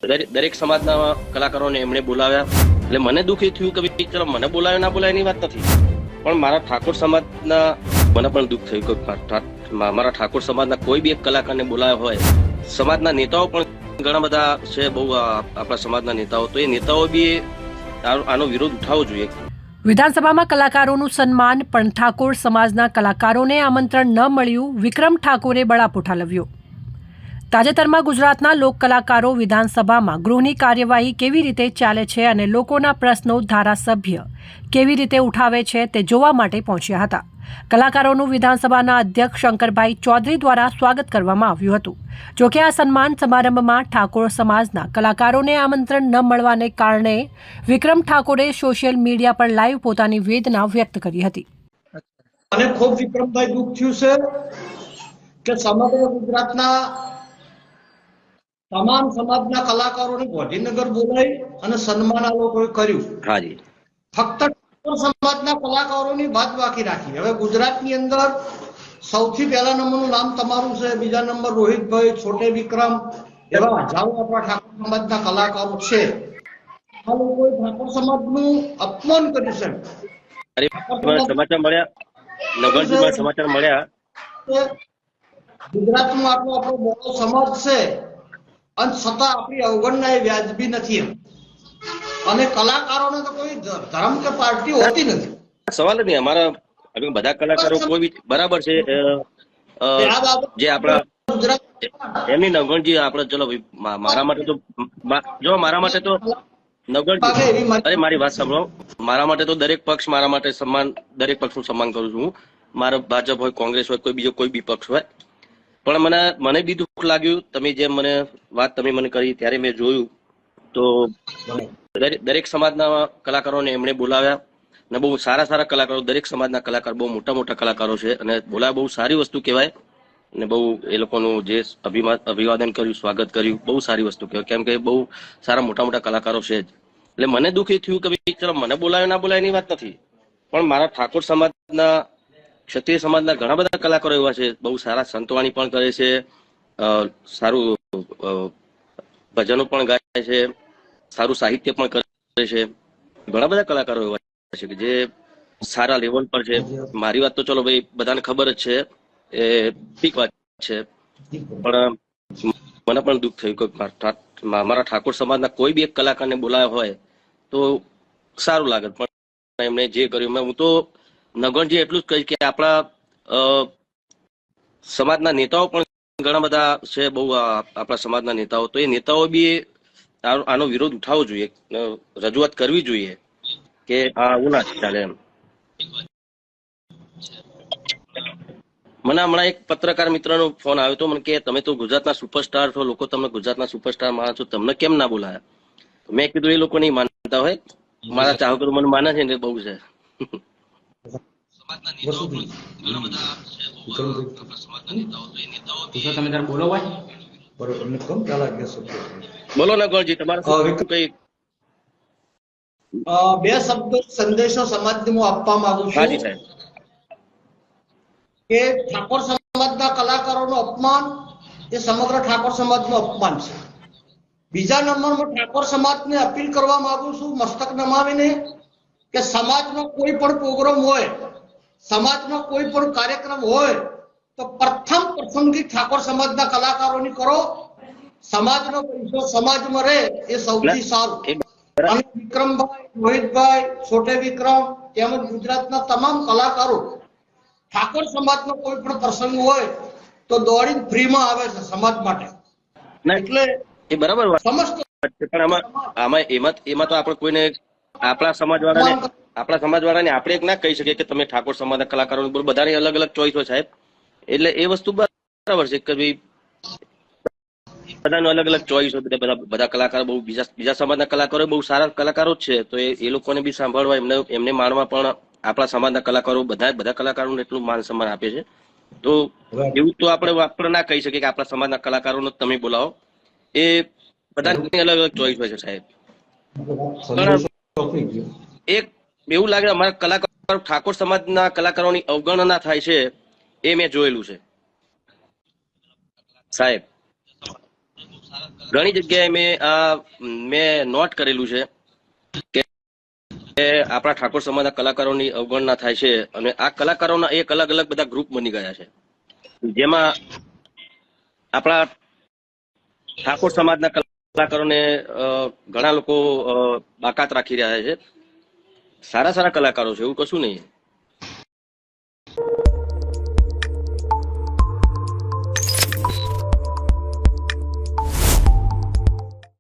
દરેક સમાજના કલાકારોને એમણે બોલાવ્યા. એટલે મને દુઃખ એ થયું કે ચલો મને બોલાવે ના બોલાવે એની વાત નથી, પણ મારા ઠાકોર સમાજના મને પણ દુઃખ થયું કે મારા ઠાકોર સમાજના કોઈ બી એક કલાકારને બોલાવ્યા હોય. સમાજના નેતાઓ પણ ઘણા બધા છે, બહુ આપણા સમાજના નેતાઓ, તો એ નેતાઓ બી આનો વિરોધ ઉઠાવવો જોઈએ. વિધાનસભામાં કલાકારોનું સન્માન, પણ ઠાકોર સમાજના કલાકારોને આમંત્રણ ન મળ્યું. વિક્રમ ઠાકોરે બળાપો ઠાલવ્યો. તાજેતરમાં ગુજરાતના લોક કલાકારો વિધાનસભામાં ગૃહની કાર્યવાહી કેવી રીતે ચાલે છે અને લોકોના પ્રશ્નો ધારાસભ્ય કેવી રીતે ઉઠાવે છે તે જોવા માટે પહોંચ્યા હતા. કલાકારોનું વિધાનસભાના અધ્યક્ષ શંકરભાઈ ચૌધરી દ્વારા સ્વાગત કરવામાં આવ્યું હતું. જોકે આ સન્માન સમારંભમાં ઠાકોર સમાજના કલાકારોને આમંત્રણ ન મળવાને કારણે વિક્રમ ઠાકોરે સોશિયલ મીડિયા પર લાઈવ પોતાની વેદના વ્યક્ત કરી હતી. મને ખૂબ વિક્રમભાઈ દુઃખ થયું છે કે સમગ્ર ગુજરાતના તમામ સમાજના કલાકારોને ગાંધીનગર બોલાવી અને સન્માન આ લોકોએ કર્યું. હાજી, ફક્ત ઠાકોર સમાજના કલાકારોની વાત બાકી રાખી. હવે ગુજરાતની અંદર સૌથી પહેલા નંબરનું નામ તમારું છે, બીજા નંબર રોહિતભાઈ, છોટે વિક્રમ, એવા હજારો આપણા ઠાકોર સમાજના કલાકારો છે. આ લોકોએ ઠાકોર સમાજનું અપમાન કર્યું છે. સમાચાર મળ્યા, નગરજીમાં સમાચાર મળ્યા, ગુજરાતમાં આપણો મોટો સમાજ છે અને છતાં આપણી અવગણના એ વ્યાજબી નથી. અને કલાકારોને તો કોઈ ધર્મ કે પાર્ટી હોતી નથી. સવાલ જ નહીં. અમારા બધા કલાકારો કોઈ બી બરાબર છે. જે આપણા એમની નગણજી આપણે ચલો મારા માટે તો જો મારા માટે તો નગણજી, અરે મારી વાત સાંભળો, મારા માટે તો દરેક પક્ષ મારા માટે સન્માન, દરેક પક્ષનું સન્માન કરું છું હું. મારો ભાજપ હોય, કોંગ્રેસ હોય, કોઈ બીજો કોઈ બી પક્ષ હોય, પણ મને બી દુઃખ લાગ્યું. તમે જેમ મને વાત તમે મને કરી ત્યારે મેં જોયું તો દરેક સમાજના કલાકારોને એમણે બોલાવ્યા અને બહુ સારા સારા કલાકારો, દરેક સમાજના કલાકાર બહુ મોટા મોટા કલાકારો છે અને બોલાવ્યા. બહુ સારી વસ્તુ કહેવાય અને બહુ એ લોકોનું જે અભિવાદન કર્યું, સ્વાગત કર્યું, બહુ સારી વસ્તુ કહેવાય, કેમ કે બહુ સારા મોટા મોટા કલાકારો છે જ. એટલે મને દુઃખ એ થયું કે ચલો મને બોલાવે ના બોલાવે એની વાત નથી, પણ મારા ઠાકોર સમાજના, ક્ષત્રિય સમાજના ઘણા બધા કલાકારો એવા છે, બહુ સારા સંતવાણી પણ કરે છે, સારું ભજનો પણ ગાય છે, સારું સાહિત્ય પણ કરે છે. ઘણા બધા કલાકારો એવા છે કે જે સારા લેવલ પર છે. મારી વાત તો ચલો ભાઈ બધાને ખબર જ છે, એ ઠીક વાત છે, પણ મને પણ દુઃખ થયું કે મારા ઠાકોર સમાજના કોઈ બી એક કલાકારને બોલાવ્યા હોય તો સારું લાગે, પણ એમણે જે કર્યું, હું તો નગણજી એટલું જ કહીશ કે આપણા સમાજના નેતાઓ પણ ઘણા બધા છે, બહુ આપણા સમાજના નેતાઓ, તો એ નેતાઓ બી આનો વિરોધ ઉઠાવવો જોઈએ, રજૂઆત કરવી જોઈએ કે આ આવું ના ચાલે એમ. મને હમણાં એક પત્રકાર મિત્રનો ફોન આવ્યો હતો, મને કે તમે તો ગુજરાતના સુપરસ્ટાર છો, લોકો તમને ગુજરાતના સુપરસ્ટાર માનો છો, તમને કેમ ના બોલાયા? મેં કીધું એ લોકો નહીં માનતા હોય, મારા ચાહકો મને માને છે ને, બહુ છે. બોલો ને ગોળજી, તમારે કઈ બે શબ્દો સંદેશો સમાજને હું આપવા માંગુ છું. હાજી સાહેબ. કે ઠાકોર સમાજના કલાકારોનું અપમાન એ સમગ્ર ઠાકોર સમાજનું અપમાન છે. બીજા નંબરમાં ઠાકોર સમાજને અપીલ કરવા માંગુ છું, મસ્તક નમાવીને, કે સમાજનો કોઈ પણ પ્રોગ્રામ હોય, સમાજનો કોઈ પણ કાર્યક્રમ હોય તો પ્રથમ પસંદગી ઠાકોર સમાજના કલાકારોની કરો. સમાજનો પૈસો સમાજમાં રહે એ સૌથી સારું. અને વિક્રમભાઈ, રોહિતભાઈ, છોટે વિક્રમ તેમજ ગુજરાતના તમામ કલાકારો ઠાકોર સમાજનો કોઈ પણ પ્રસંગ હોય તો દોડીને ફ્રીમાં આવે છે સમાજ માટે. એટલે એ બરાબર વાત છે, પણ આમાં એમાં તો આપણે કોઈને આપણા સમાજવાળાને આપણે એક ના કહી શકીએ કે તમે ઠાકોર સમાજના કલાકારો, બધાની અલગ અલગ ચોઈસ હોય સાહેબ. એટલે એ વસ્તુ બરાબર છે કે ભાઈ બધાનો અલગ અલગ ચોઈસ હોય. બધા કલાકારો બહુ બીજા સમાજના કલાકારો બહુ સારા કલાકારો જ છે, તો એ લોકોને બી સાંભળવા, એમને માનવા, પણ આપણા સમાજના કલાકારો બધા કલાકારોને એટલું માન સન્માન આપે છે. તો એવું તો આપણે ના કહી શકીએ કે આપણા સમાજના કલાકારોને તમે બોલાવો. એ બધાની અલગ અલગ ચોઈસ હોય છે સાહેબ. એક એવું લાગે અમારા કલાકારો, ઠાકોર સમાજના કલાકારોની અવગણના થાય છે, એ મેં જોયેલું છે સાહેબ. ઘણી જગ્યાએ મેં નોટ કરેલું છે કે આપણા ઠાકોર સમાજના કલાકારોની અવગણના થાય છે અને આ કલાકારોના એક અલગ અલગ બધા ગ્રુપ બની ગયા છે, જેમાં આપણા ઠાકોર સમાજના કલાકારોને ઘણા લોકો બાકાત રાખી રહ્યા છે. સારા સારા કલાકારો છે, એવું કશું નહીં.